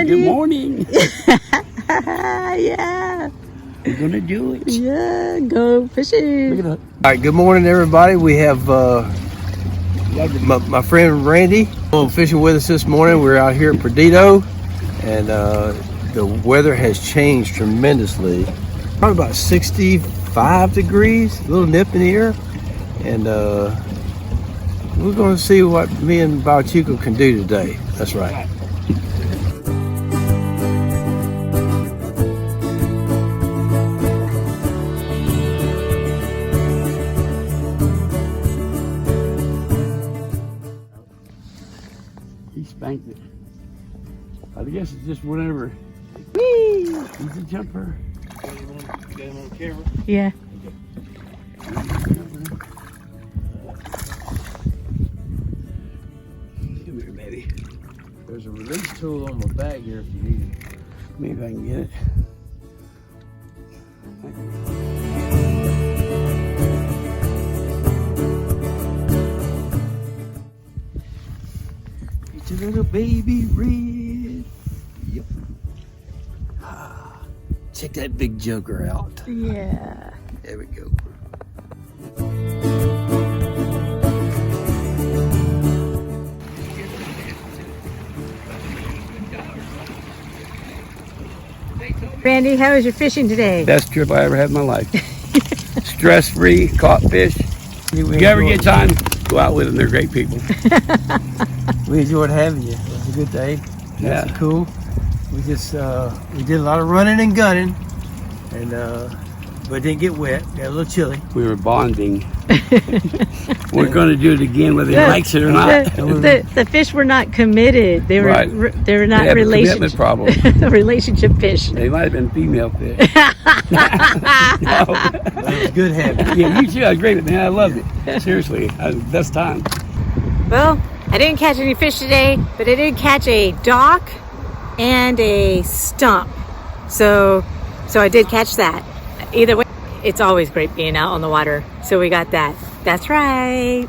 Good morning. Yeah. We're gonna do it. Yeah, go fishing. Look at that. All right, good morning, everybody. We have my friend Randy fishing with us this morning. We're out here at Perdido, and the weather has changed tremendously. Probably about 65 degrees, a little nip in the air, and we're going to see what me and Chico can do today. That's right. He spanked it. I guess it's just whatever. Whee! He's a jumper. Got him on camera. Yeah. Come here, baby. There's a release tool on my bag here if you need it. Maybe I can get it. It's a little baby red. Yep. Check that big joker out. Yeah. There we go. Randy, how was your fishing today? Best trip I ever had in my life. Stress-free, caught fish. If you ever get time, go out with them. They're great people. We enjoyed having you. It was a good day. Yeah. That's cool. We just we did a lot of running and gunning, and but didn't get wet. Got a little chilly. We were bonding. We're going to do it again whether he likes it or not. The fish were not committed. They were Right. they were not They have a commitment problem. relationship fish. They might have been female fish. But it was good having you. Yeah, you too. I was great, man. I loved it. Seriously, best time. Well, I didn't catch any fish today, but I did catch a dock and a stump. So I did catch that. Either way, it's always great being out on the water. So we got that. That's right.